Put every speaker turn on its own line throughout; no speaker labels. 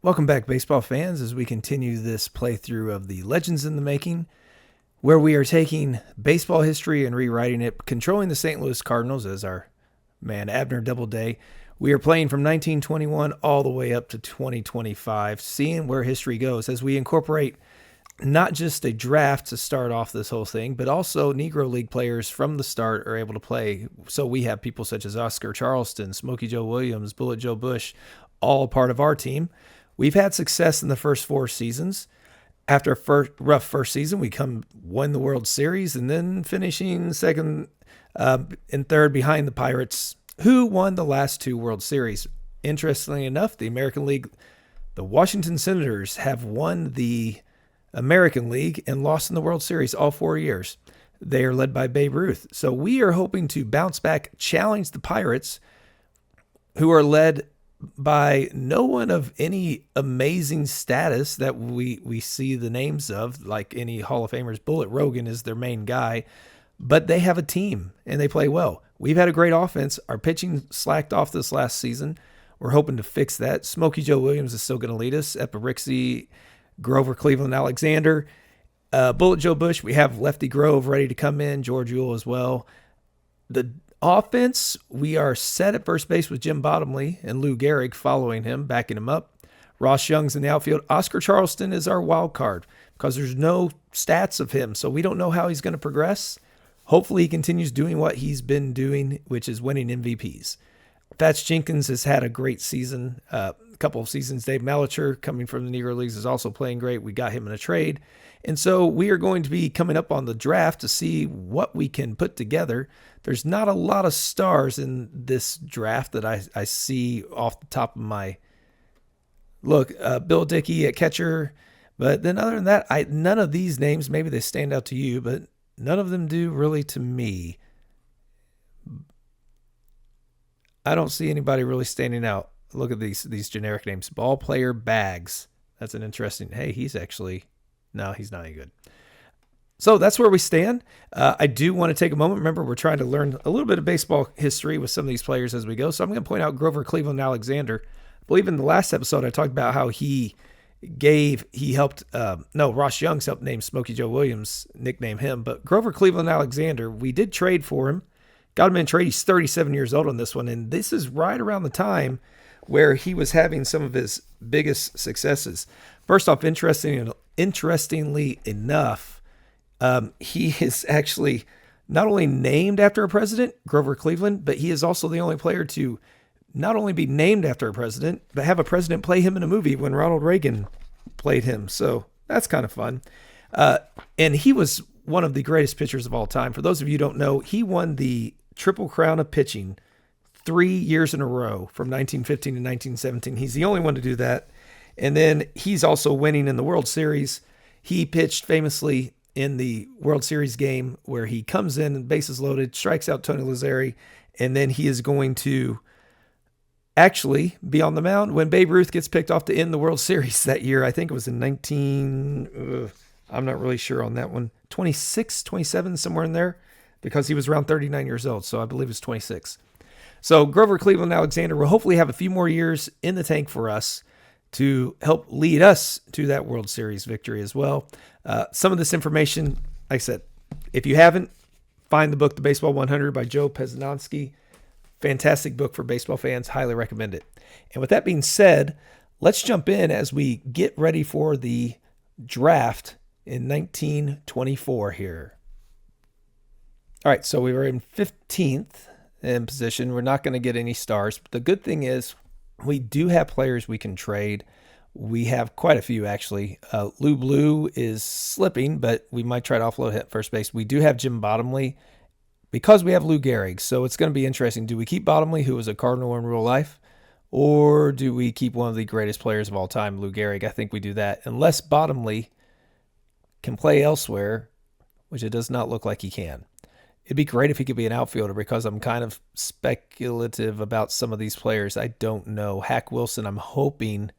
Welcome back, baseball fans, as we continue this playthrough of the Legends in the Making, where we are taking baseball history and rewriting it, controlling the St. Louis Cardinals as our man Abner Doubleday. We are playing from 1921 all the way up to 2025, seeing where history goes as we incorporate not just a draft to start off this whole thing, but also Negro League players from the start are able to play. So we have people such as Oscar Charleston, Smokey Joe Williams, Bullet Joe Bush, all part of our team. We've had success in the first 4 seasons. After a rough first season, we won the World Series and then finishing second and third behind the Pirates, who won the last 2 World Series. Interestingly enough, the American League, the Washington Senators have won the American League and lost in the World Series all 4 years. They are led by Babe Ruth. So we are hoping to bounce back, challenge the Pirates, who are led by no one of any amazing status that we see the names of, like any Hall of Famers. Bullet Rogan is their main guy, but they have a team and they play well. We've had a great offense. Our pitching slacked off this last season. We're hoping to fix that. Smokey Joe Williams is still going to lead us. Epirixie, Grover, Cleveland, Alexander. Bullet Joe Bush, we have Lefty Grove ready to come in. George Ewell as well. The offense, we are set at first base with Jim Bottomley and Lou Gehrig following him, backing him up. Ross Young's in the outfield. Oscar Charleston is our wild card because there's no stats of him, so we don't know how he's going to progress. Hopefully he continues doing what he's been doing, which is winning MVPs. Thatch Jenkins has had a great season, a couple of seasons. Dave Mellicher, coming from the Negro Leagues, is also playing great. We got him in a trade. And so we are going to be coming up on the draft to see what we can put together. There's not a lot of stars in this draft that I see off the top of my look. Bill Dickey at catcher. But then other than that, none of these names, maybe they stand out to you, but none of them do really to me. I don't see anybody really standing out. Look at these generic names. Ball player Bags. That's an interesting. Hey, he's not any good. So that's where we stand. I do want to take a moment. Remember, we're trying to learn a little bit of baseball history with some of these players as we go. So I'm going to point out Grover Cleveland Alexander. I believe in the last episode I talked about how Ross Young's helped name Smokey Joe Williams, nickname him. But Grover Cleveland Alexander, we did trade for him. Got him in trade. He's 37 years old on this one. And this is right around the time where he was having some of his biggest successes. First off, interestingly enough, he is actually not only named after a president, Grover Cleveland, but he is also the only player to not only be named after a president, but have a president play him in a movie when Ronald Reagan played him. So that's kind of fun. And he was one of the greatest pitchers of all time. For those of you who don't know, he won the Triple Crown of pitching 3 years in a row from 1915 to 1917. He's the only one to do that. And then he's also winning in the World Series. He pitched famously in the World Series game where he comes in and bases loaded, strikes out Tony Lazzeri, and then he is going to actually be on the mound when Babe Ruth gets picked off to end the World Series that year. I think it was in I'm not really sure on that one, 26, 27, somewhere in there, because he was around 39 years old, so I believe it's 26. So Grover Cleveland Alexander will hopefully have a few more years in the tank for us to help lead us to that World Series victory as well. Some of this information, like I said, if you haven't, find the book, The Baseball 100 by Joe Pesnanski. Fantastic book for baseball fans. Highly recommend it. And with that being said, let's jump in as we get ready for the draft in 1924 here. All right, so we were in 15th in position. We're not going to get any stars. But the good thing is we do have players we can trade. We have quite a few, actually. Lou Blue is slipping, but we might try to offload him at first base. We do have Jim Bottomley because we have Lou Gehrig. So it's going to be interesting. Do we keep Bottomley, who was a Cardinal in real life, or do we keep one of the greatest players of all time, Lou Gehrig? I think we do that. Unless Bottomley can play elsewhere, which it does not look like he can. It'd be great if he could be an outfielder because I'm kind of speculative about some of these players. I don't know. Hack Wilson, I'm hoping,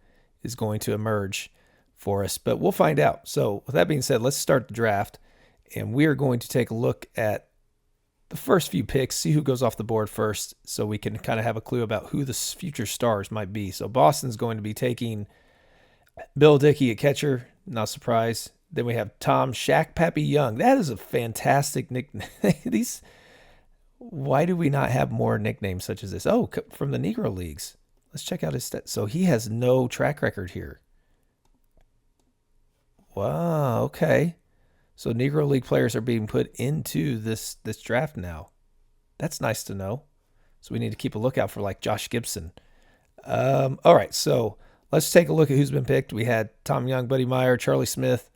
is going to emerge for us, but we'll find out. So with that being said, let's start the draft, and we are going to take a look at the first few picks, see who goes off the board first so we can kind of have a clue about who the future stars might be. So Boston's going to be taking Bill Dickey at catcher, not surprised. Then we have Tom Shack Pappy Young. That is a fantastic nickname. These, why do we not have more nicknames such as this? Oh, from the Negro Leagues. Let's check out his stats. So he has no track record here. Wow, okay. So Negro League players are being put into this draft now. That's nice to know. So we need to keep a lookout for like Josh Gibson. All right, so let's take a look at who's been picked. We had Tom Young, Buddy Meyer, Charlie Smith,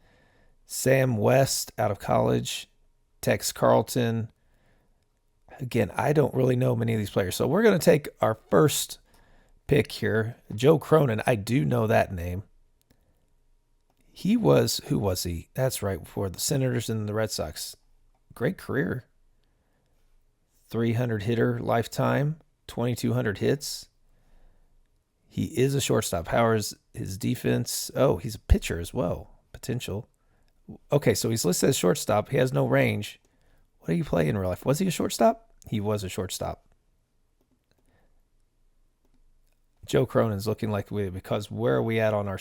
Sam West out of college, Tex Carlton. Again, I don't really know many of these players. So we're going to take our first pick here. Joe Cronin, I do know that name. He was, who was he? That's right, for the Senators and the Red Sox. Great career. 300 hitter lifetime, 2,200 hits. He is a shortstop. How is his defense? Oh, he's a pitcher as well. Potential. Okay, so he's listed as shortstop. He has no range. What do you play in real life? Was he a shortstop? He was a shortstop. Joe Cronin's looking like because where are we at on our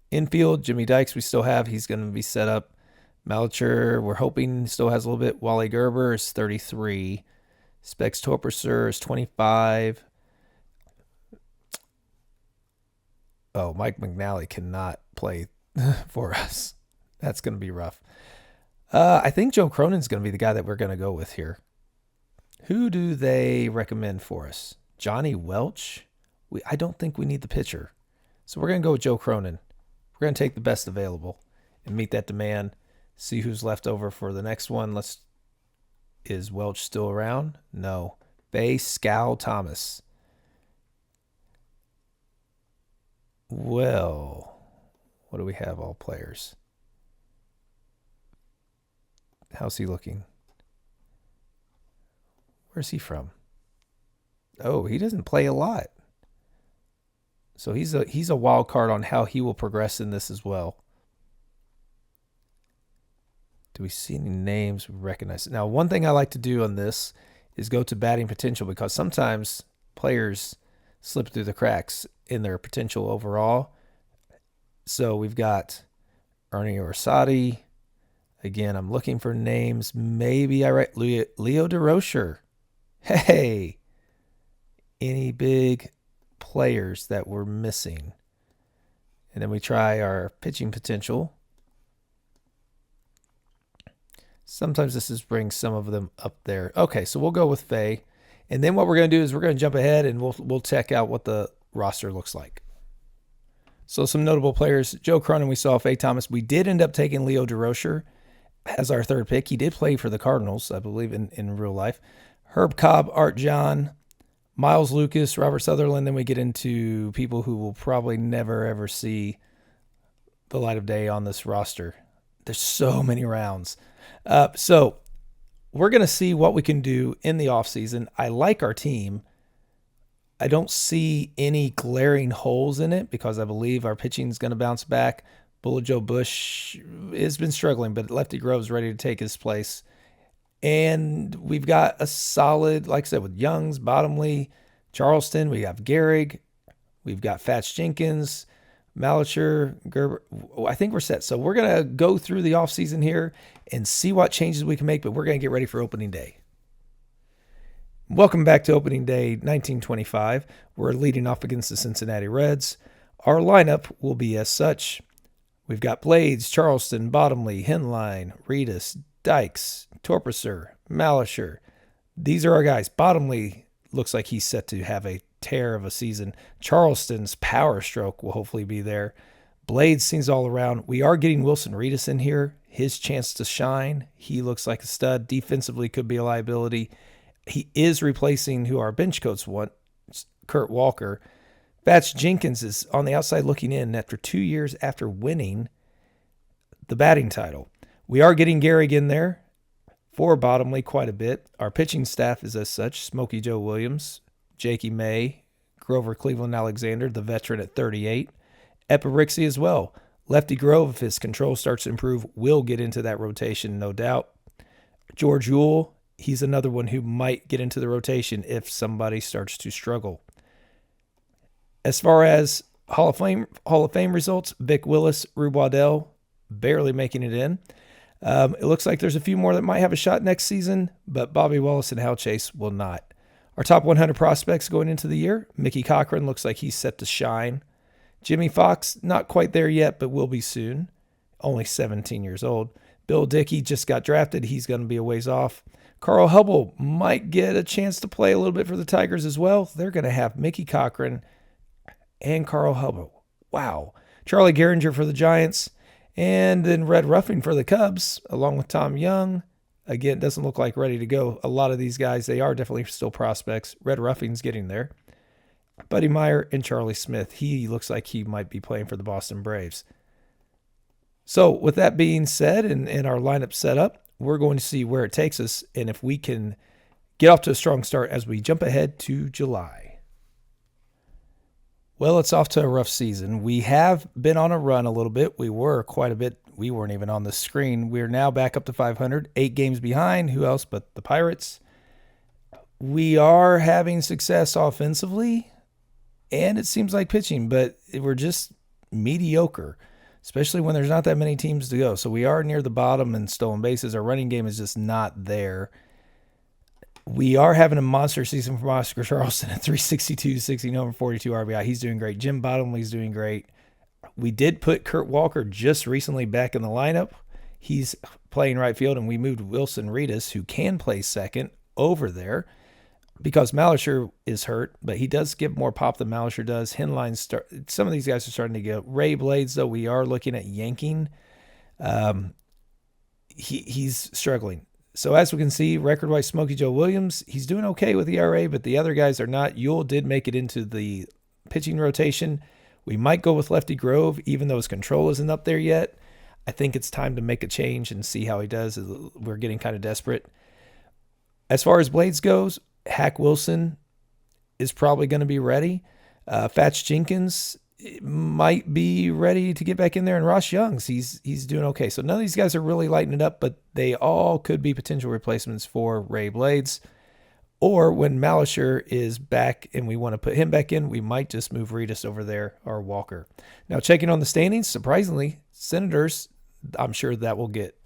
infield? Jimmy Dykes we still have. He's going to be set up. Melcher, we're hoping still has a little bit. Wally Gerber is 33. Specs Torpusser is 25. Oh, Mike McNally cannot play for us. That's going to be rough. I think Joe Cronin's going to be the guy that we're going to go with here. Who do they recommend for us? Johnny Welch? I don't think we need the pitcher. So we're going to go with Joe Cronin. We're going to take the best available and meet that demand. See who's left over for the next one. Is Welch still around? No. Bay Scow Thomas. Well, what do we have? All players. How's he looking? Where's he from? Oh, he doesn't play a lot. So he's a wild card on how he will progress in this as well. Do we see any names we recognize? Now, one thing I like to do on this is go to batting potential because sometimes players slip through the cracks in their potential overall. So we've got Ernie Orsatti. Again, I'm looking for names. Maybe I write Leo DeRocher. Hey, any big players that we're missing? And then we try our pitching potential. Sometimes this is bring some of them up there. Okay, so we'll go with Faye. And then what we're going to do is we're going to jump ahead and we'll check out what the roster looks like. So some notable players. Joe Cronin, we saw. Faye Thomas. We did end up taking Leo DeRocher as our third pick. He did play for the Cardinals, I believe, in real life. Herb Cobb, Art John, Miles Lucas, Robert Sutherland. Then we get into people who will probably never, ever see the light of day on this roster. There's so many rounds. So we're going to see what we can do in the offseason. I like our team. I don't see any glaring holes in it because I believe our pitching is going to bounce back. Bullet Joe Bush has been struggling, but Lefty Grove's ready to take his place. And we've got a solid, like I said, with Youngs, Bottomley, Charleston. We have Gehrig. We've got Fats Jenkins, Melcher, Gerber. I think we're set. So we're going to go through the offseason here and see what changes we can make, but we're going to get ready for opening day. Welcome back to opening day 1925. We're leading off against the Cincinnati Reds. Our lineup will be as such. We've got Blades, Charleston, Bottomley, Henline, Reedus, Dykes, Torpusser, Melcher. These are our guys. Bottomley looks like he's set to have a tear of a season. Charleston's power stroke will hopefully be there. Blades seems all around. We are getting Wilson Reedus in here. His chance to shine. He looks like a stud. Defensively could be a liability. He is replacing who our bench coach want, Kurt Walker. Fats Jenkins is on the outside looking in after 2 years after winning the batting title. We are getting Gehrig in there for Bottomley quite a bit. Our pitching staff is as such: Smokey Joe Williams, Jakey May, Grover Cleveland Alexander, the veteran at 38, Epirixie as well. Lefty Grove, if his control starts to improve, will get into that rotation, no doubt. George Ewell, he's another one who might get into the rotation if somebody starts to struggle. As far as Hall of Fame results: Vic Willis, Rube Waddell, barely making it in. It looks like there's a few more that might have a shot next season, but Bobby Wallace and Hal Chase will not. Our top 100 prospects going into the year: Mickey Cochran looks like he's set to shine. Jimmy Fox, not quite there yet, but will be soon. Only 17 years old. Bill Dickey just got drafted. He's going to be a ways off. Carl Hubble might get a chance to play a little bit for the Tigers as well. They're going to have Mickey Cochran and Carl Hubble. Wow. Charlie Gehringer for the Giants. And then Red Ruffing for the Cubs, along with Tom Young. Again, doesn't look like ready to go. A lot of these guys, they are definitely still prospects. Red Ruffing's getting there. Buddy Meyer and Charlie Smith. He looks like he might be playing for the Boston Braves. So with that being said and our lineup set up, we're going to see where it takes us and if we can get off to a strong start as we jump ahead to July. Well, it's off to a rough season. We have been on a run a little bit. We were quite a bit. We weren't even on the screen. We're now back up to 500, 8 games behind. Who else but the Pirates? We are having success offensively, and it seems like pitching, but we're just mediocre, especially when there's not that many teams to go. So we are near the bottom in stolen bases. Our running game is just not there. We are having a monster season from Oscar Charleston at 362, 16 home, 42 RBI. He's doing great. Jim Bottomley's doing great. We did put Kurt Walker just recently back in the lineup. He's playing right field, and we moved Wilson Reedus, who can play second, over there because Malisher is hurt, but he does give more pop than Malisher does. Some of these guys are starting to go. Ray Blades, though, we are looking at yanking. He's struggling. So as we can see, record-wise, Smokey Joe Williams, he's doing okay with the ERA, but the other guys are not. Ewell did make it into the pitching rotation. We might go with Lefty Grove, even though his control isn't up there yet. I think it's time to make a change and see how he does. We're getting kind of desperate. As far as Blades goes, Hack Wilson is probably going to be ready. Fats Jenkins might be ready to get back in there, and Ross Youngs, he's doing okay. So none of these guys are really lighting it up, but they all could be potential replacements for Ray Blades. Or when Malisher is back and we want to put him back in, we might just move Reedus over there or Walker. Now, checking on the standings, surprisingly, Senators, I'm sure that will get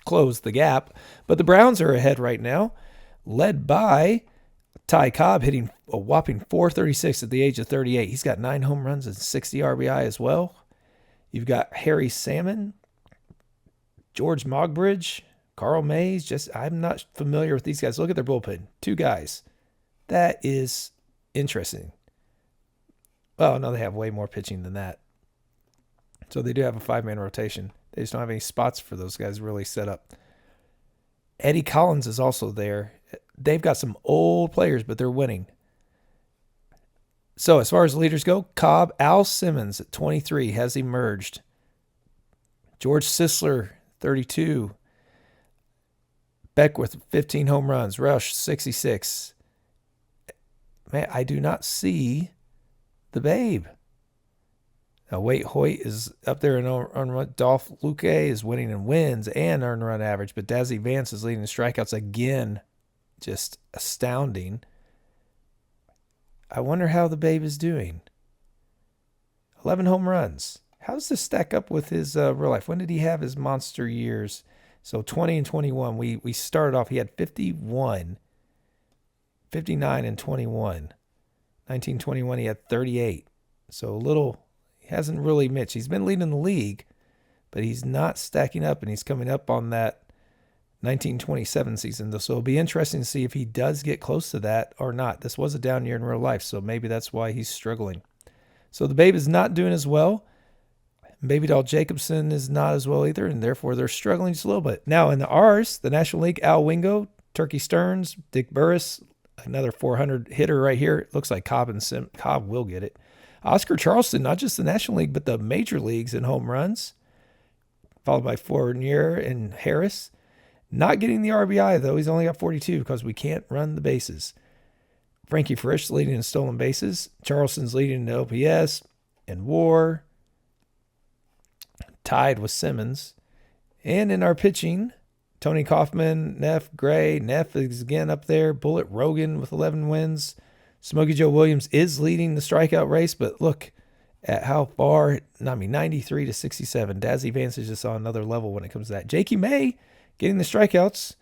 closed the gap, but the Browns are ahead right now, led by Ty Cobb, hitting a whopping .436 at the age of 38. He's got 9 home runs and 60 RBI as well. You've got Harry Salmon, George Mogbridge, Carl Mays. I'm not familiar with these guys. Look at their bullpen. 2 guys. That is interesting. Oh, no, they have way more pitching than that. So they do have a 5-man rotation. They just don't have any spots for those guys really set up. Eddie Collins is also there. They've got some old players, but they're winning. So as far as leaders go, Cobb, Al Simmons at 23 has emerged. George Sisler, 32. Beckwith, 15 home runs. Rush, 66. Man, I do not see the Babe. Now, Wade Hoyt is up there in earned run. Dolph Luque is winning in wins and earned run average, but Dazzy Vance is leading in strikeouts again. Just astounding. I wonder how the Babe is doing. 11 home runs. How does this stack up with his real life? When did he have his monster years? So 20 and 21. We started off, he had 51, 59 and 21. 1921, he had 38. So he hasn't really mitched. He's been leading the league, but he's not stacking up, and he's coming up on that 1927 season. So it'll be interesting to see if he does get close to that or not. This was a down year in real life, so maybe that's why he's struggling. So the Babe is not doing as well. Baby Doll Jacobson is not as well either, and therefore they're struggling just a little bit. Now in the R's, the National League, Al Wingo, Turkey Stearns, Dick Burris, another 400 hitter right here. It looks like Cobb will get it. Oscar Charleston, not just the National League, but the major leagues in home runs, followed by Fournier and Harris. Not getting the RBI, though. He's only got 42 because we can't run the bases. Frankie Frisch leading in stolen bases. Charleston's leading in OPS and WAR. Tied with Simmons. And in our pitching, Tony Kaufman, Neff Gray. Neff is again up there. Bullet Rogan with 11 wins. Smokey Joe Williams is leading the strikeout race, but look, At how far? 93 to 67. Dazzy Vance is just on another level when it comes to that. Jakey May getting the strikeouts,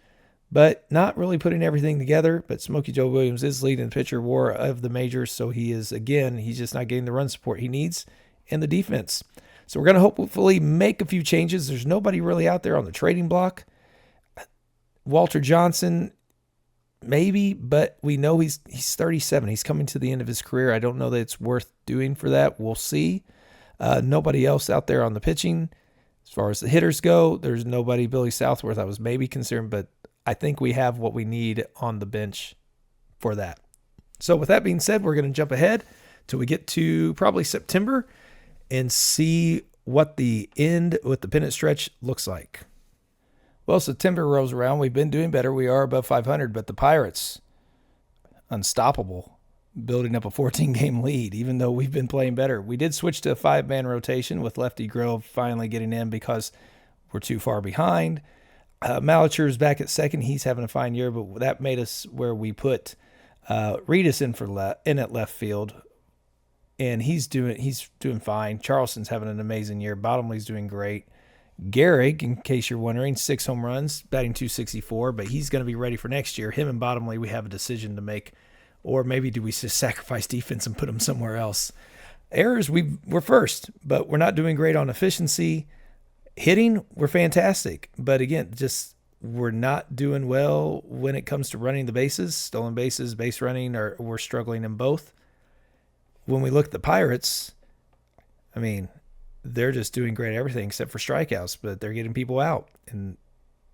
but not really putting everything together. But Smokey Joe Williams is leading the pitcher war of the majors, so he's just not getting the run support he needs and the defense. So we're going to hopefully make a few changes. There's nobody really out there on the trading block. Walter Johnson, maybe, but we know he's 37. He's coming to the end of his career. I don't know that it's worth doing for that. We'll see. Nobody else out there on the pitching. As far as the hitters go, there's nobody. Billy Southworth, I was maybe concerned, but I think we have what we need on the bench for that. So with that being said, we're going to jump ahead till we get to probably September and see what the pennant stretch looks like. Well, September rolls around. We've been doing better. We are above 500, but the Pirates, unstoppable, building up a 14-game lead, even though we've been playing better. We did switch to a 5-man rotation with Lefty Grove finally getting in because we're too far behind. Malicher is back at second. He's having a fine year, but that made us where we put Reedus in at left field, and he's doing fine. Charleston's having an amazing year. Bottomley's doing great. Gehrig, in case you're wondering, 6 home runs, batting .264, but he's going to be ready for next year. Him and Bottomley, we have a decision to make, or maybe do we just sacrifice defense and put them somewhere else? Errors, we're first, but we're not doing great on efficiency. Hitting, we're fantastic, but again, we're not doing well when it comes to running the bases, stolen bases, base running, or we're struggling in both. When we look at the Pirates, I mean, they're just doing great at everything except for strikeouts, but they're getting people out, and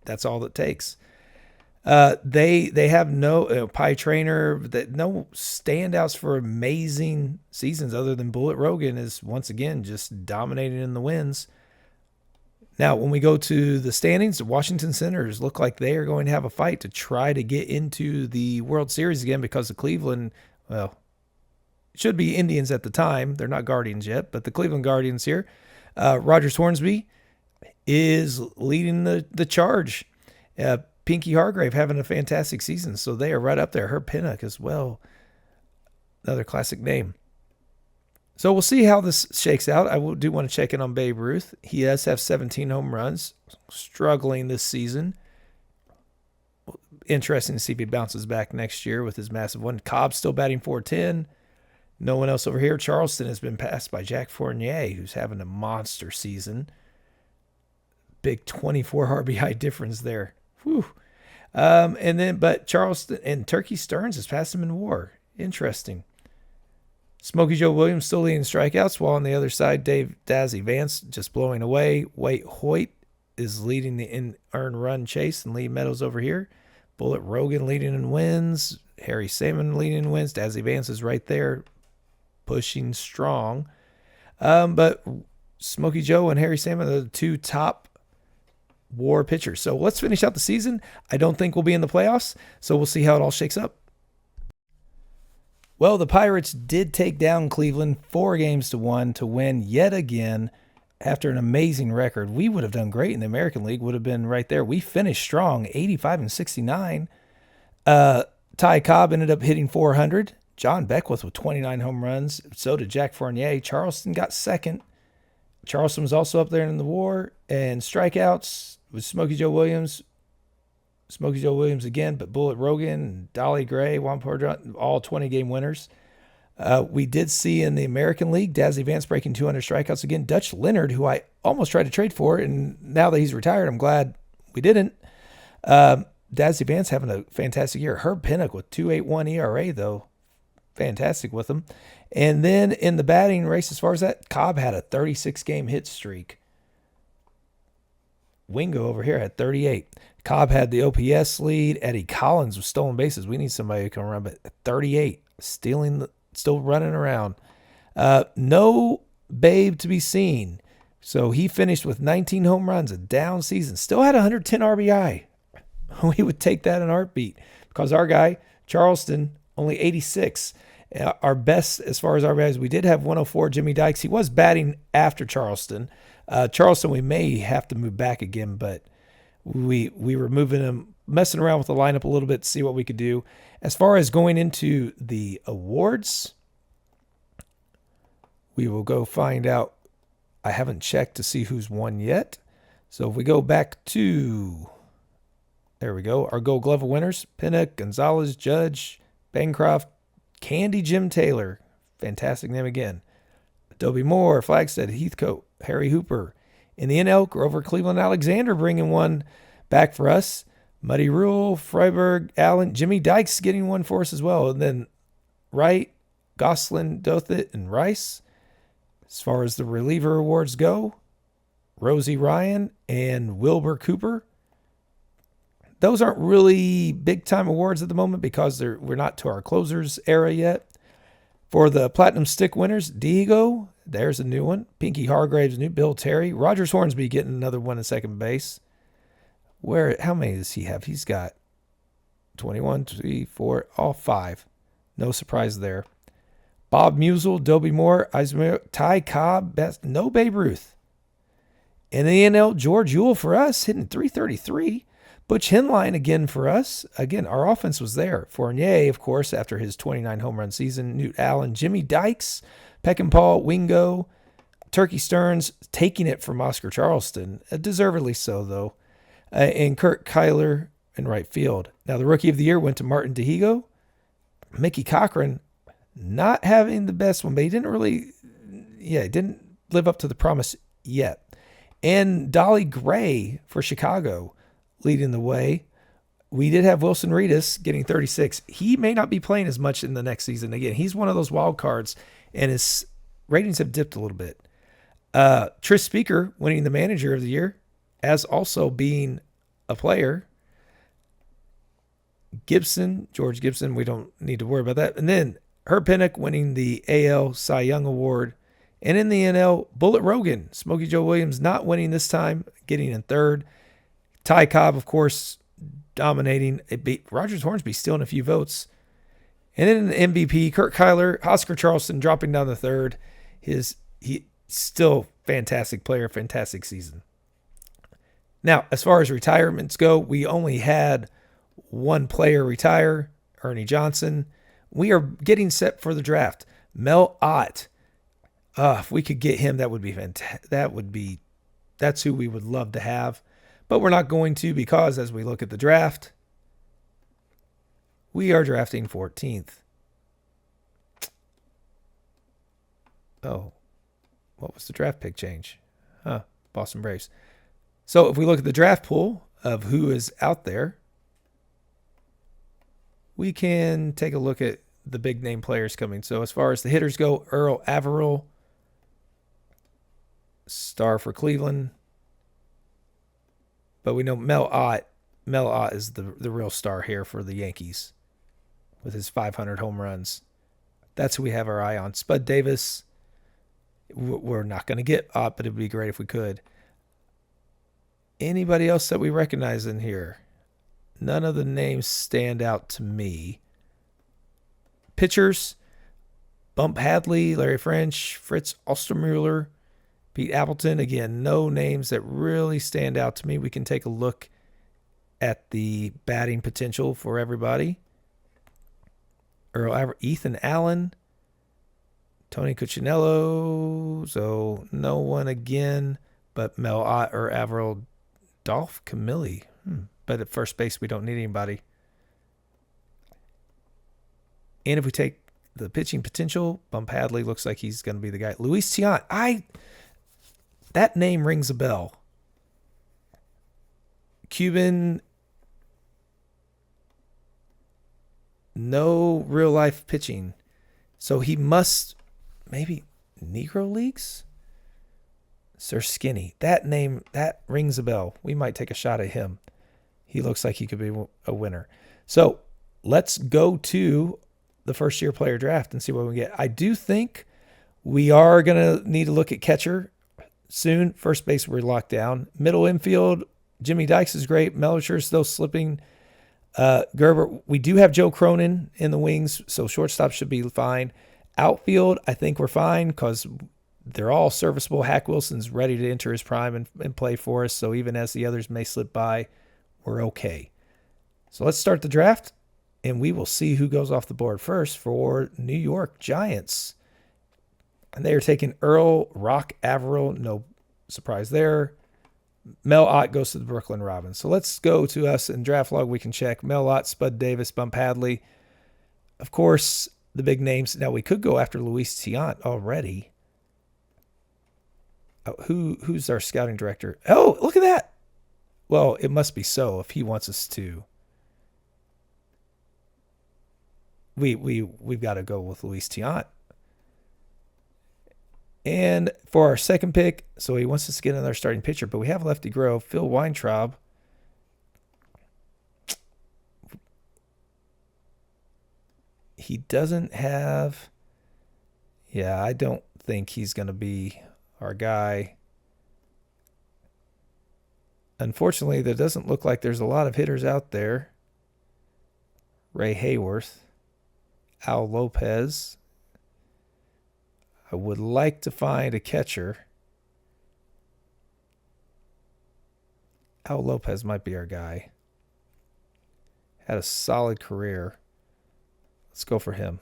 that's all it takes. They have no Pie Trainer, no standouts for amazing seasons other than Bullet Rogan is once again just dominating in the wins. Now, when we go to the standings, the Washington Senators look like they are going to have a fight to try to get into the World Series again because of Cleveland. Well, it should be Indians at the time. They're not Guardians yet, but the Cleveland Guardians here. Rogers Hornsby is leading the charge. Pinky Hargrave having a fantastic season, so they are right up there. Herb Pinnock as well, another classic name. So we'll see how this shakes out. I do want to check in on Babe Ruth. He does have 17 home runs, struggling this season. Interesting to see if he bounces back next year with his massive one. Cobb's still batting .410. No one else over here. Charleston has been passed by Jack Fournier, who's having a monster season. Big 24 RBI difference there. Whew. But Charleston and Turkey Stearns has passed him in WAR. Interesting. Smokey Joe Williams still leading strikeouts, while on the other side, Dazzy Vance just blowing away. Wade Hoyt is leading the earned run chase, and Lee Meadows over here. Bullet Rogan leading in wins. Harry Salmon leading in wins. Dazzy Vance is right there, pushing strong. But Smokey Joe and Harry Salmon are the two top WAR pitchers. So let's finish out the season. I don't think we'll be in the playoffs, so we'll see how it all shakes up. Well, the Pirates did take down Cleveland 4-1 to win yet again after an amazing record. We would have done great in the American League, would have been right there. We finished strong, 85-69. Ty Cobb ended up hitting .400. John Beckwith with 29 home runs. So did Jack Fournier. Charleston got second. Charleston was also up there in the WAR. And strikeouts with Smokey Joe Williams. Smokey Joe Williams again, but Bullet Rogan, Dolly Gray, Juan Porter, all 20-game winners. We did see in the American League, Dazzy Vance breaking 200 strikeouts again. Dutch Leonard, who I almost tried to trade for, and now that he's retired, I'm glad we didn't. Dazzy Vance having a fantastic year. Herb Pinnock with 2.81 ERA, though. Fantastic with him. And then in the batting race, as far as that, Cobb had a 36-game hit streak. Wingo over here had 38. Cobb had the OPS lead. Eddie Collins with stolen bases. We need somebody who can run, but 38, still running around. No Babe to be seen. So he finished with 19 home runs, a down season. Still had 110 RBI. We would take that in a heartbeat because our guy, Charleston, only 86. Our best as far as RBIs, we did have 104, Jimmy Dykes. He was batting after Charleston. Charleston, we may have to move back again, but we were moving him, messing around with the lineup a little bit to see what we could do. As far as going into the awards, We will go find out. I haven't checked to see who's won yet. So if we go back to, there we go, our Gold Glove winners, Pinnock, Gonzalez, Judge, Bancroft, Candy Jim Taylor, fantastic name again, Adobe Moore, Flagstead, Heathcote, Harry Hooper. In the NL, Grover Cleveland Alexander bringing one back for us. Muddy Rule, Freiberg, Allen, Jimmy Dykes getting one for us as well. And then Wright, Goslin, Dothit, and Rice. As far as the reliever awards go, Rosie Ryan and Wilbur Cooper. Those aren't really big-time awards at the moment because we're not to our closers era yet. For the Platinum Stick winners, Diego, there's a new one. Pinky Hargraves, new. Bill Terry. Rogers Hornsby getting another one in second base. How many does he have? He's got 21, 3, 4, all 5. No surprise there. Bob Musel, Dobie Moore, Eisner, Ty Cobb, best, no Babe Ruth. In the NL, George Ewell for us, hitting 333. Butch Henline again for us. Again, our offense was there. Fournier, of course, after his 29 home run season. Newt Allen, Jimmy Dykes, Peckinpah, Wingo, Turkey Stearns, taking it from Oscar Charleston. Deservedly so, though. And Kurt Kyler in right field. Now, the Rookie of the Year went to Martin Dihigo. Mickey Cochran, not having the best one, but he didn't live up to the promise yet. And Dolly Gray for Chicago leading the way. We did have Wilson Reedus getting 36. He may not be playing as much in the next season. Again, he's one of those wild cards, and his ratings have dipped a little bit. Tris Speaker winning the Manager of the Year, as also being a player. George Gibson, we don't need to worry about that. And then Herb Pinnock winning the AL Cy Young Award. And in the NL, Bullet Rogan, Smokey Joe Williams not winning this time, getting in third. Ty Cobb, of course, dominating. It beat Rogers Hornsby stealing a few votes. And then in the MVP, Kurt Kyler, Oscar Charleston dropping down the third. He still fantastic player, fantastic season. Now, as far as retirements go, we only had one player retire, Ernie Johnson. We are getting set for the draft. Mel Ott. If we could get him, that would be fantastic. That's who we would love to have. But we're not going to, because as we look at the draft, we are drafting 14th. Oh, what was the draft pick change? Boston Braves. So if we look at the draft pool of who is out there, we can take a look at the big name players coming. So as far as the hitters go, Earl Averill, star for Cleveland. But we know Mel Ott is the real star here for the Yankees with his 500 home runs. That's who we have our eye on. Spud Davis, we're not going to get Ott, but it would be great if we could. Anybody else that we recognize in here? None of the names stand out to me. Pitchers, Bump Hadley, Larry French, Fritz Ostermuller, Pete Appleton. Again, no names that really stand out to me. We can take a look at the batting potential for everybody. Ethan Allen, Tony Cuccinello. So no one again, but Mel Ott or Averill. Dolph Camilli. But at first base, we don't need anybody. And if we take the pitching potential, Bump Hadley looks like he's going to be the guy. Luis Tiant. That name rings a bell. Cuban. No real life pitching. So he must, maybe Negro Leagues? Sir Skinny. That name, that rings a bell. We might take a shot at him. He looks like he could be a winner. So let's go to the first year player draft and see what we get. I do think we are going to need to look at catcher soon. First base, we're locked down. Middle infield, Jimmy Dykes is great. Melcher still slipping. Gerber, we do have Joe Cronin in the wings, so shortstop should be fine. Outfield, I think we're fine because they're all serviceable. Hack Wilson's ready to enter his prime and play for us, so even as the others may slip by, we're okay. So let's start the draft, and we will see who goes off the board first for New York Giants. And they are taking Earl Rock Averill. No surprise there. Mel Ott goes to the Brooklyn Robins. So let's go to us in draft log. We can check Mel Ott, Spud Davis, Bump Hadley. Of course, the big names. Now, we could go after Luis Tiant already. Oh, who's our scouting director? Oh, look at that. Well, it must be so if he wants us to. We've got to go with Luis Tiant. And for our second pick, so he wants us to get another starting pitcher, but we have Lefty Grove, Phil Weintraub. He doesn't have, yeah, I don't think he's going to be our guy. Unfortunately, there doesn't look like there's a lot of hitters out there. Ray Hayworth, Al Lopez. I would like to find a catcher. Al Lopez might be our guy. Had a solid career. Let's go for him.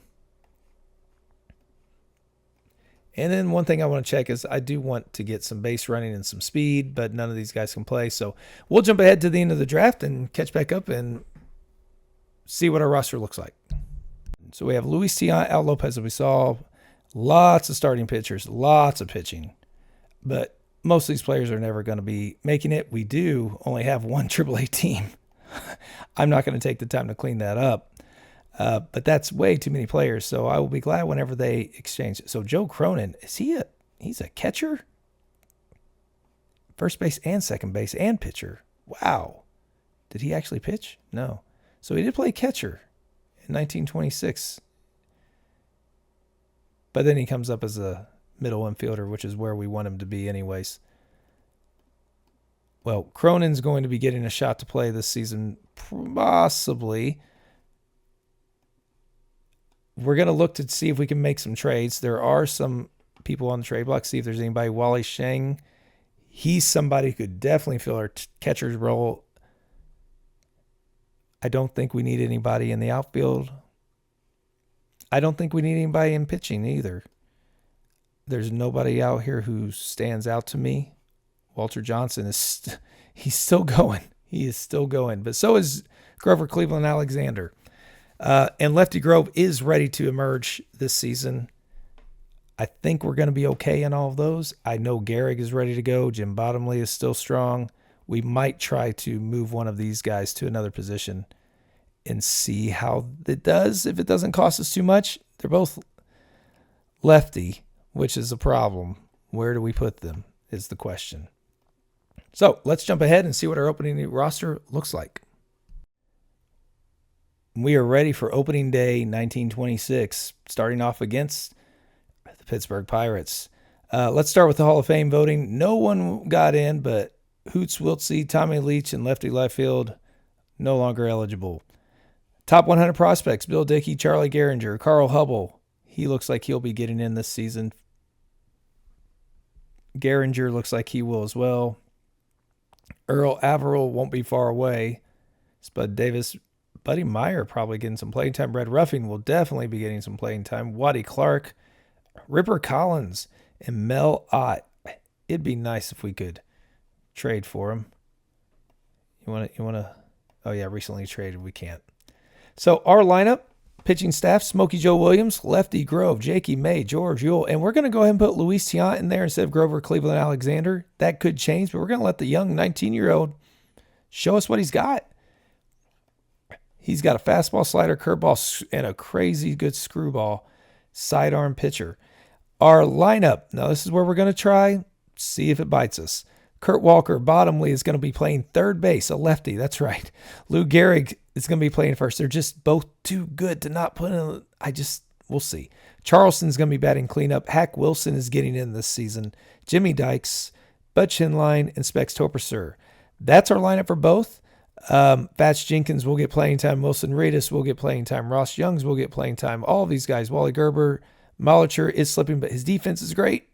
And then one thing I want to check is I do want to get some base running and some speed, but none of these guys can play. So we'll jump ahead to the end of the draft and catch back up and see what our roster looks like. So we have Luis Tiant, Al Lopez, as we saw. Lots of starting pitchers, lots of pitching. But most of these players are never going to be making it. We do only have one AAA team. I'm not going to take the time to clean that up. But that's way too many players, so I will be glad whenever they exchange it. So Joe Cronin, he's a catcher? First base and second base and pitcher. Wow. Did he actually pitch? No. So he did play catcher in 1926. But then he comes up as a middle infielder, which is where we want him to be anyways. Well, Cronin's going to be getting a shot to play this season, possibly. We're going to look to see if we can make some trades. There are some people on the trade block. See if there's anybody. Wally Sheng. He's somebody who could definitely fill our catcher's role. I don't think we need anybody in the outfield. I don't think we need anybody in pitching either. There's nobody out here who stands out to me. Walter Johnson he's still going. He is still going. But so is Grover Cleveland Alexander. And Lefty Grove is ready to emerge this season. I think we're going to be okay in all of those. I know Gehrig is ready to go. Jim Bottomley is still strong. We might try to move one of these guys to another position and see how it does. If it doesn't cost us too much, they're both lefty, which is a problem. Where do we put them is the question. So let's jump ahead and see what our opening roster looks like. We are ready for opening day 1926, starting off against the Pittsburgh Pirates. Let's start with the Hall of Fame voting. No one got in, but Hoots Wiltsey, Tommy Leach, and lefty left field no longer eligible. Top 100 prospects, Bill Dickey, Charlie Gehringer, Carl Hubble. He looks like he'll be getting in this season. Gehringer looks like he will as well. Earl Averill won't be far away. Spud Davis, Buddy Meyer probably getting some playing time. Red Ruffing will definitely be getting some playing time. Waddy Clark, Ripper Collins, and Mel Ott. It'd be nice if we could trade for him. You want to? Oh yeah, recently traded. We can't. So our lineup, pitching staff: Smokey Joe Williams, Lefty Grove, Jakey May, George Yule, and we're going to go ahead and put Luis Tiant in there instead of Grover Cleveland Alexander. That could change, but we're going to let the young 19-year-old show us what he's got. He's got a fastball, slider, curveball, and a crazy good screwball sidearm pitcher. Our lineup, now this is where we're going to try, see if it bites us. Kurt Walker, Bottomley, is going to be playing third base, a lefty. That's right. Lou Gehrig is going to be playing first. They're just both too good to not put in. We'll see. Charleston's going to be batting cleanup. Hack Wilson is getting in this season. Jimmy Dykes, Bud Chinline, and Specs Torpor. That's our lineup for both. Fats Jenkins will get playing time. Wilson Reedus will get playing time. Ross Youngs will get playing time. All of these guys. Wally Gerber, Molitor is slipping, but his defense is great.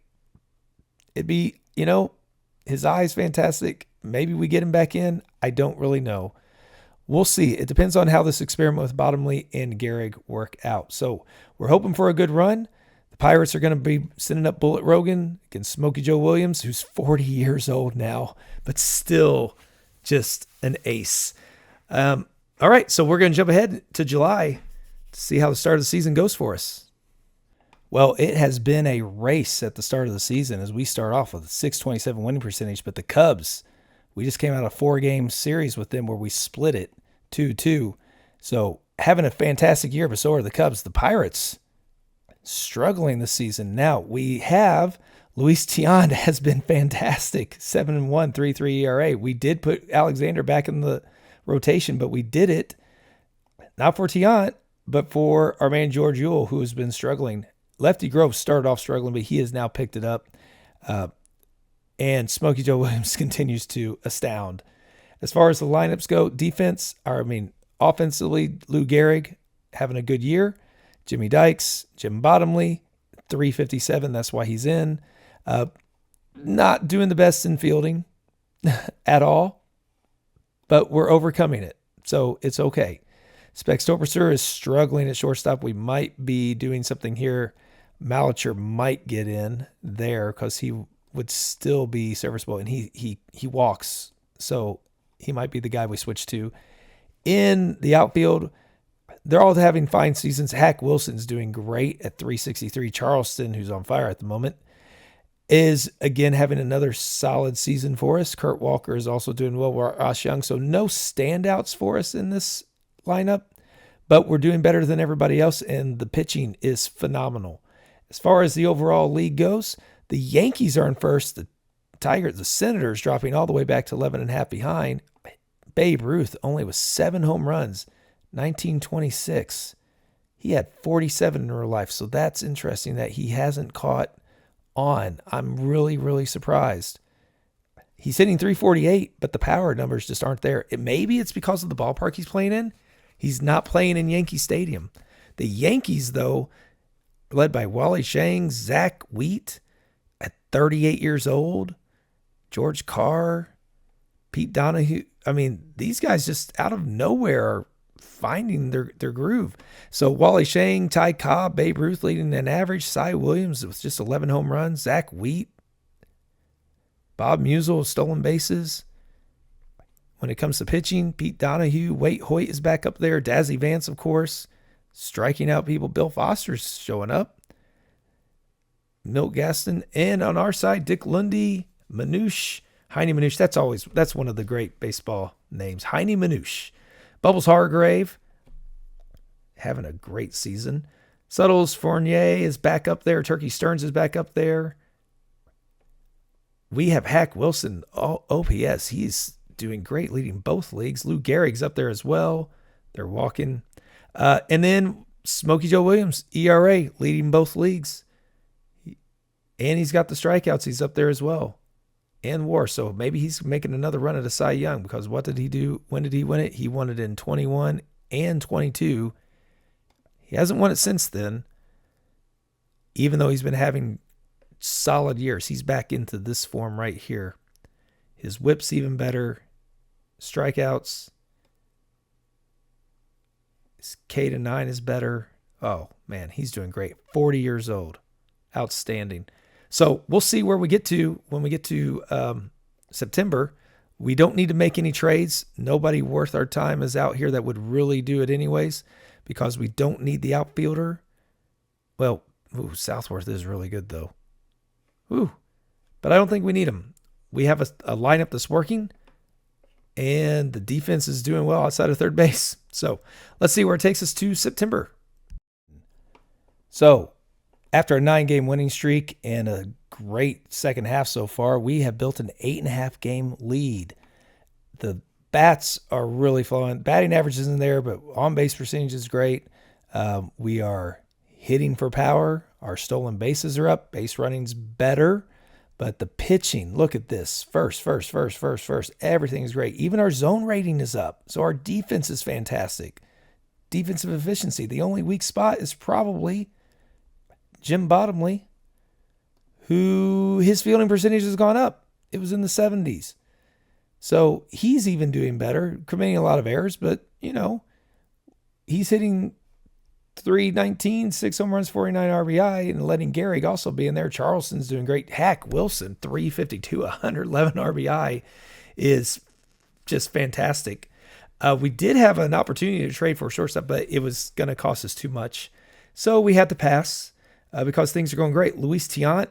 It'd be, his eye is fantastic. Maybe we get him back in. I don't really know. We'll see. It depends on how this experiment with Bottomley and Gehrig work out. So we're hoping for a good run. The Pirates are going to be sending up Bullet Rogan against Smokey Joe Williams, who's 40 years old now, but still just an ace. All right, so we're going to jump ahead to July to see how the start of the season goes for us. Well, it has been a race at the start of the season as we start off with a .627 winning percentage, but the Cubs, we just came out of a 4-game series with them where we split it 2-2. So having a fantastic year, but so are the Cubs. The Pirates struggling this season. Now we have Luis Tiant has been fantastic. 7-1, 3.3 ERA. We did put Alexander back in the rotation, but we did it not for Tiant, but for our man George Ewell, who has been struggling. Lefty Grove started off struggling, but he has now picked it up. And Smokey Joe Williams continues to astound. As far as the lineups go, offensively, Lou Gehrig having a good year. Jimmy Dykes, Jim Bottomley, 357. That's why he's in. Not doing the best in fielding at all, but we're overcoming it. So it's okay. Spec Stoperser is struggling at shortstop. We might be doing something here. Malicher might get in there because he would still be serviceable, and he walks. So he might be the guy we switch to. In the outfield, they're all having fine seasons. Hack Wilson's doing great at 363. Charleston, who's on fire at the moment, is again having another solid season for us. Kurt Walker is also doing well. Ross Young. So no standouts for us in this lineup, but we're doing better than everybody else, and the pitching is phenomenal. As far as the overall league goes, the Yankees are in first. The Senators dropping all the way back to 11.5 behind. Babe Ruth only with 7 home runs. 1926. He had 47 in real life, so that's interesting that he hasn't caught on. I'm really, really surprised. He's hitting 348, but the power numbers just aren't there. Maybe it's because of the ballpark he's playing in. He's not playing in Yankee Stadium. The Yankees, though, led by Wally Shang, Zach Wheat at 38 years old, George Carr, Pete Donahue. These guys just out of nowhere are finding their groove. So Wally Shang, Ty Cobb, Babe Ruth leading an average, Cy Williams with just 11 home runs, Zach Wheat, Bob Musial, stolen bases. When it comes to pitching, Pete Donahue, Wade Hoyt is back up there, Dazzy Vance, of course, striking out people. Bill Foster's showing up, Milt Gaston, and on our side, Dick Lundy, Manouche, Heine Manouche. That's one of the great baseball names, Heine Manouche. Bubbles Hargrave having a great season. Suttles Fournier is back up there. Turkey Stearns is back up there. We have Hack Wilson, OPS. He's doing great, leading both leagues. Lou Gehrig's up there as well. They're walking. And then Smokey Joe Williams, ERA, leading both leagues. And he's got the strikeouts. He's up there as well. And WAR. So maybe he's making another run at a Cy Young, because what did he do? When did he win it? He won it in 21 and 22. He hasn't won it since then, even though he's been having solid years. He's back into this form right here. His whip's even better. Strikeouts. His K-9 is better. Oh, man, he's doing great. 40 years old. Outstanding. So we'll see where we get to when we get to September. We don't need to make any trades. Nobody worth our time is out here that would really do it anyways, because we don't need the outfielder. Well, Southworth is really good, though. But I don't think we need him. We have a lineup that's working, and the defense is doing well outside of third base. So let's see where it takes us to September. So after a 9-game winning streak and a great second half so far, we have built an 8.5-game lead. The bats are really flowing. Batting average isn't there, but on-base percentage is great. We are hitting for power. Our stolen bases are up. Base running's better. But the pitching, look at this. First. Everything is great. Even our zone rating is up. So our defense is fantastic. Defensive efficiency. The only weak spot is probably Jim Bottomley, who his fielding percentage has gone up. It was in the 70s. So he's even doing better, committing a lot of errors, but, he's hitting 319, 6 home runs, 49 RBI, and letting Gehrig also be in there. Charleston's doing great. Hack Wilson, 352, 111 RBI is just fantastic. We did have an opportunity to trade for a shortstop, but it was going to cost us too much. So we had to pass because things are going great. Luis Tiant,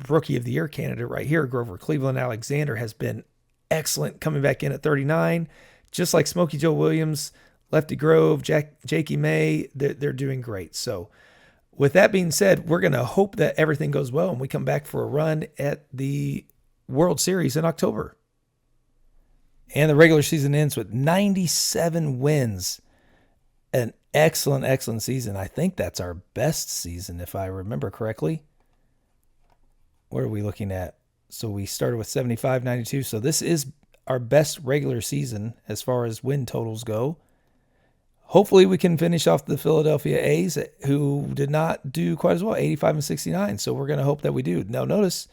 Rookie of the Year candidate right here. Grover Cleveland Alexander has been excellent coming back in at 39. Just like Smokey Joe Williams, Lefty Grove, Jakey May, they're doing great. So with that being said, we're going to hope that everything goes well and we come back for a run at the World Series in October. And the regular season ends with 97 wins. An excellent, excellent season. I think that's our best season, if I remember correctly. What are we looking at? So we started with 75, 92. So this is our best regular season as far as win totals go. Hopefully we can finish off the Philadelphia A's, who did not do quite as well, 85 and 69. So we're going to hope that we do. Now notice,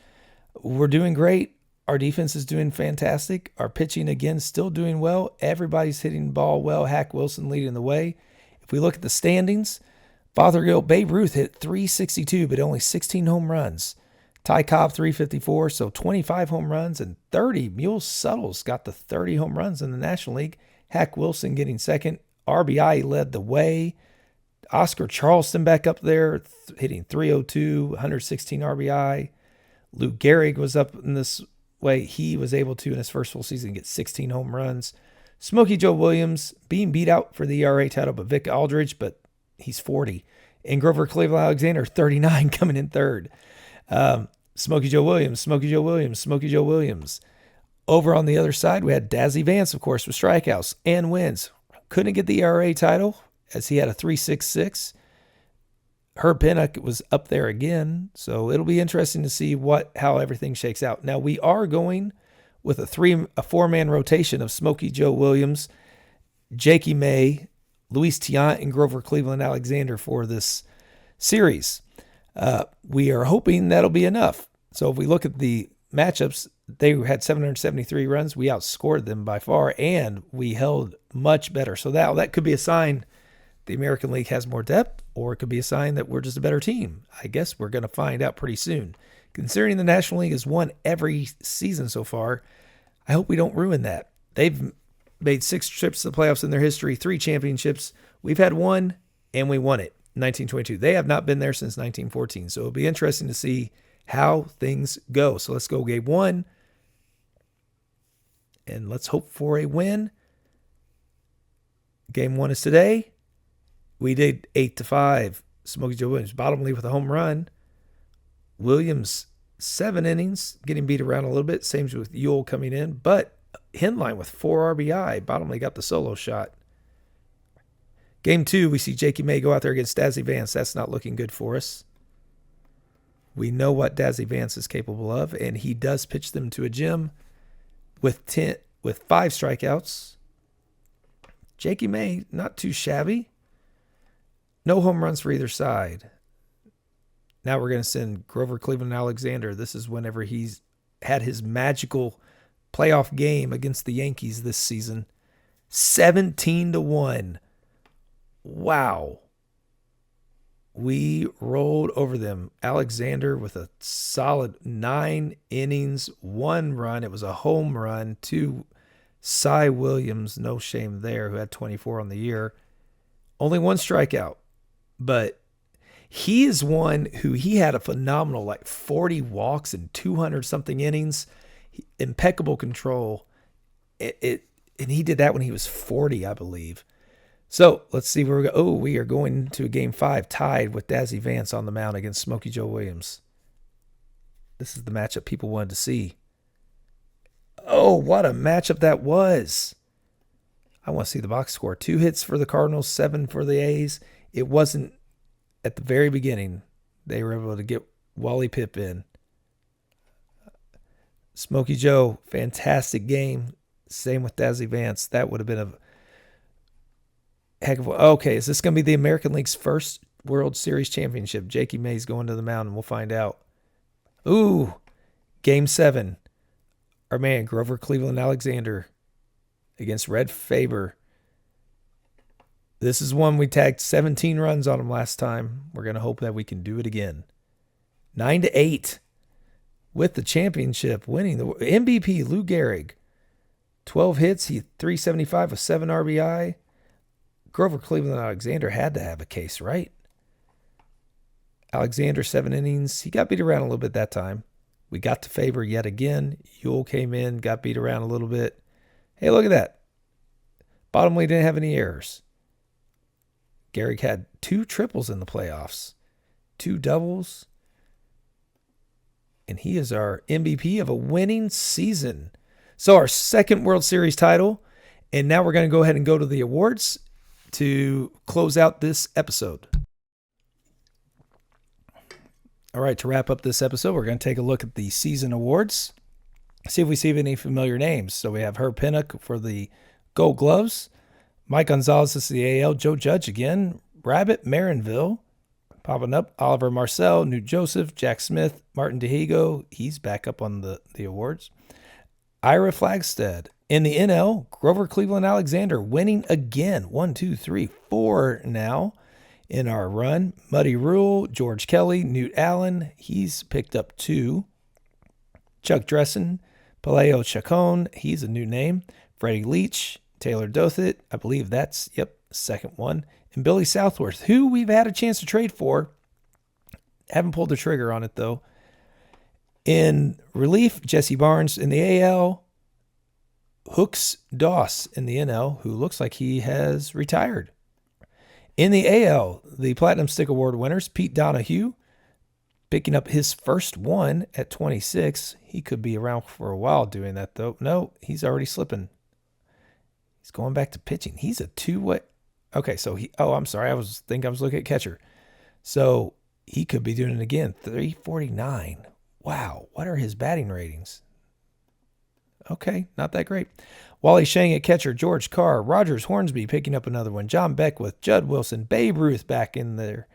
we're doing great. Our defense is doing fantastic. Our pitching, again, still doing well. Everybody's hitting the ball well. Hack Wilson leading the way. If we look at the standings, Fothergill, Babe Ruth hit 362, but only 16 home runs. Ty Cobb, 354, so 25 home runs and 30. Mule Suttles got the 30 home runs in the National League. Hack Wilson getting second. RBI led the way. Oscar Charleston back up there, hitting 302, 116 RBI. Luke Gehrig was up in this way. He was able to, in his first full season, get 16 home runs. Smokey Joe Williams being beat out for the ERA title by Vic Aldridge, but he's 40. And Grover Cleveland Alexander, 39, coming in third. Smokey Joe Williams, Smokey Joe Williams, Smokey Joe Williams. Over on the other side, we had Dazzy Vance, of course, with strikeouts and wins. Couldn't get the ERA title as he had a 3.66. Herb Pennock was up there again, so it'll be interesting to see how everything shakes out. Now, we are going with a four-man rotation of Smokey Joe Williams, Jakey May, Luis Tiant, and Grover Cleveland Alexander for this series. We are hoping that'll be enough. So if we look at the matchups, they had 773 runs. We outscored them by far, and we held much better. So that could be a sign the American League has more depth, or it could be a sign that we're just a better team. I guess we're going to find out pretty soon. Considering the National League has won every season so far, I hope we don't ruin that. They've made 6 trips to the playoffs in their history, 3 championships. We've had 1, and we won it in 1922. They have not been there since 1914, so it'll be interesting to see how things go. So let's go game 1, and let's hope for a win. Game 1 is today. We did 8-5. Smokey Joe Williams, bottom lead with a home run. Williams, 7 innings, getting beat around a little bit. Same with Ewell coming in. But Henline with 4 RBI. Bottom lead got the solo shot. Game 2, we see Jakey May go out there against Dazzy Vance. That's not looking good for us. We know what Dazzy Vance is capable of, and he does pitch them to a gym with 5 strikeouts. Jakey May, not too shabby. No home runs for either side. Now we're going to send Grover Cleveland Alexander. This is whenever he's had his magical playoff game against the Yankees this season. 17-1. Wow. We rolled over them. Alexander with a solid 9 innings, 1 run. It was a home run to Cy Williams. No shame there, who had 24 on the year. Only 1 strikeout. But he is one who he had a phenomenal 40 walks and 200-something innings. Impeccable control. And he did that when he was 40, I believe. So let's see where we go. Oh, we are going to game 5 tied with Dazzy Vance on the mound against Smokey Joe Williams. This is the matchup people wanted to see. Oh, what a matchup that was. I want to see the box score. 2 hits for the Cardinals, 7 for the A's. It wasn't at the very beginning. They were able to get Wally Pipp in. Smokey Joe, fantastic game. Same with Dazzy Vance. That would have been a heck of a... Okay, is this going to be the American League's first World Series championship? Jakey May's going to the mound, and we'll find out. Ooh, game 7. Our man, Grover Cleveland Alexander against Red Faber. This is one we tagged 17 runs on him last time. We're going to hope that we can do it again. 9-8 with the championship, winning the MVP, Lou Gehrig. 12 hits, he 375 with 7 RBI. Grover Cleveland Alexander had to have a case, right? Alexander, 7 innings. He got beat around a little bit that time. We got to favor yet again. Yule came in, got beat around a little bit. Hey, look at that. Bottom line, didn't have any errors. Gehrig had 2 triples in the playoffs, 2 doubles, and he is our MVP of a winning season. So our second World Series title, and now we're going to go ahead and go to the awards to close out this episode. All right, to wrap up this episode, we're going to take a look at the season awards, see if we see any familiar names. So we have Herb Pinnock for the Gold Gloves, Mike Gonzalez is the AL, Joe Judge again, Rabbit Marinville, popping up, Oliver Marcel, Newt Joseph, Jack Smith, Martin DeHigo, he's back up on the awards. Ira Flagstead. In the NL, Grover Cleveland Alexander winning again. 1, 2, 3, 4 now in our run. Muddy Rule, George Kelly, Newt Allen, he's picked up 2. Chuck Dressen, Paleo Chacon, he's a new name. Freddie Leach, Taylor Dothit, I believe that's, second one. And Billy Southworth, who we've had a chance to trade for. Haven't pulled the trigger on it, though. In relief, Jesse Barnes in the AL. Hooks Doss in the NL, who looks like he has retired. In the AL, the Platinum Stick Award winners, Pete Donahue, picking up his first one at 26. He could be around for a while doing that, though. No, he's already slipping. He's going back to pitching. He's a 2-way. Okay, so I'm sorry. I was looking at catcher. So he could be doing it again. 349. Wow. What are his batting ratings? Okay, not that great. Wally Shang at catcher, George Carr, Rogers Hornsby picking up another one, John Beckwith, Judd Wilson, Babe Ruth back in there,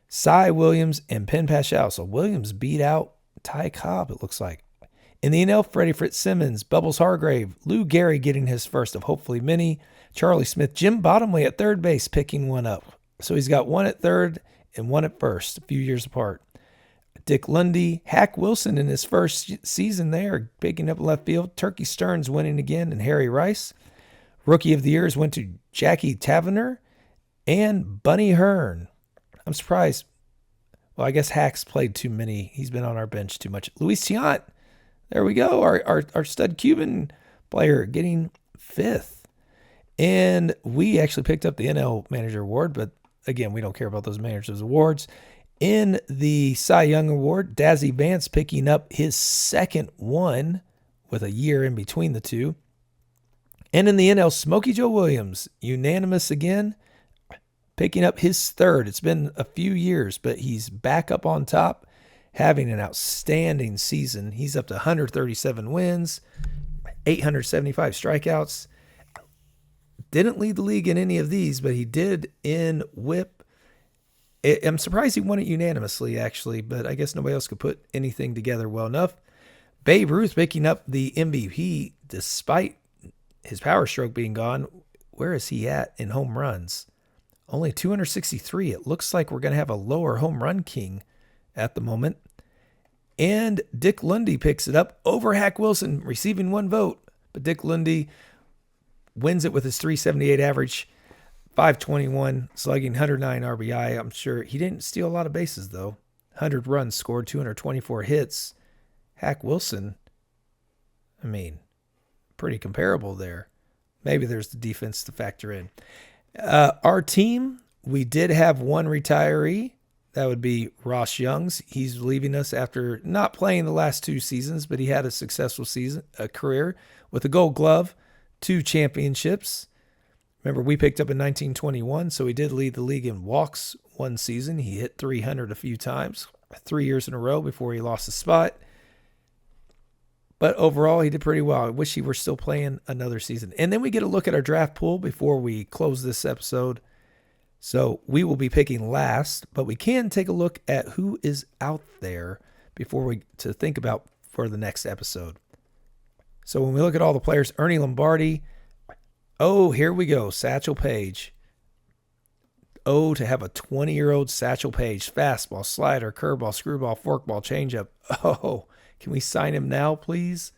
Cy Williams, and Penn Paschal. So Williams beat out Ty Cobb, it looks like. In the NL, Freddie Fitzsimmons, Bubbles Hargrave, Lou Gehrig getting his first of hopefully many, Charlie Smith, Jim Bottomley at third base picking one up. So he's got one at third and one at first, a few years apart. Dick Lundy, Hack Wilson in his first season there, picking up left field. Turkey Stearns winning again, and Harry Rice. Rookie of the Years went to Jackie Tavener and Bunny Hearn. I'm surprised. Well, I guess Hack's played too many. He's been on our bench too much. Luis Tiant, there we go. Our stud Cuban player getting 5th. And we actually picked up the NL Manager Award, but again, we don't care about those managers' awards. In the Cy Young Award, Dazzy Vance picking up his second one with a year in between the two. And in the NL, Smokey Joe Williams, unanimous again, picking up his third. It's been a few years, but he's back up on top, having an outstanding season. He's up to 137 wins, 875 strikeouts. Didn't lead the league in any of these, but he did in WHIP. I'm surprised he won it unanimously, actually, but I guess nobody else could put anything together well enough. Babe Ruth picking up the MVP despite his power stroke being gone. Where is he at in home runs? Only 263. It looks like we're going to have a lower home run king at the moment. And Dick Lundy picks it up over Hack Wilson, receiving 1 vote. But Dick Lundy wins it with his 378 average. 521, slugging, 109 RBI. I'm sure he didn't steal a lot of bases, though. 100 runs scored, 224 hits. Hack Wilson, I mean, pretty comparable there. Maybe there's the defense to factor in. Our team, we did have one retiree. That would be Ross Youngs. He's leaving us after not playing the last 2 seasons, but he had a successful career with a Gold Glove, 2 championships. Remember, we picked up in 1921, so he did lead the league in walks 1 season. He hit 300 a few times, 3 years in a row before he lost his spot. But overall, he did pretty well. I wish he were still playing another season. And then we get a look at our draft pool before we close this episode. So we will be picking last, but we can take a look at who is out there before to think about for the next episode. So when we look at all the players, Ernie Lombardi, oh, here we go. Satchel Paige. Oh, to have a 20-year-old Satchel Paige, fastball, slider, curveball, screwball, forkball, changeup. Oh, can we sign him now, please?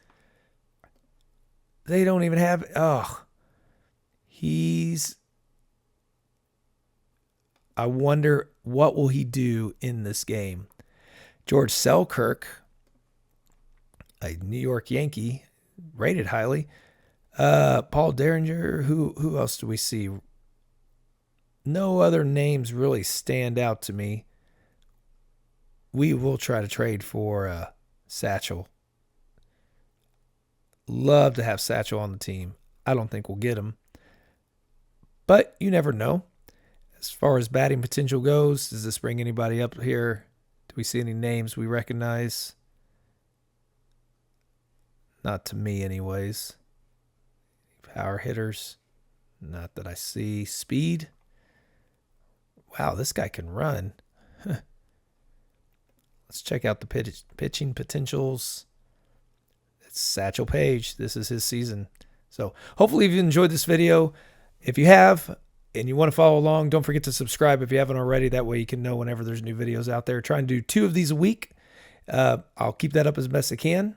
They don't even have. Oh, I wonder what will he do in this game. George Selkirk, a New York Yankee, rated highly. Paul Derringer. Who else do we see? No other names really stand out to me. We will try to trade for Satchel. Love to have Satchel on the team. I don't think we'll get him, but you never know. As far as batting potential goes, does this bring anybody up here? Do we see any names we recognize? Not to me, anyways. Power hitters. Not that I see. Speed. Wow, this guy can run. Let's check out the pitching potentials. It's Satchel Paige. This is his season. So hopefully you've enjoyed this video. If you have and you want to follow along, don't forget to subscribe if you haven't already. That way you can know whenever there's new videos out there. Trying to do 2 of these a week. I'll keep that up as best I can.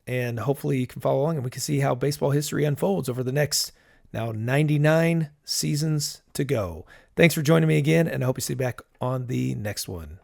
And hopefully you can follow along and we can see how baseball history unfolds over the next now 99 seasons to go. Thanks for joining me again, and I hope you see you back on the next one.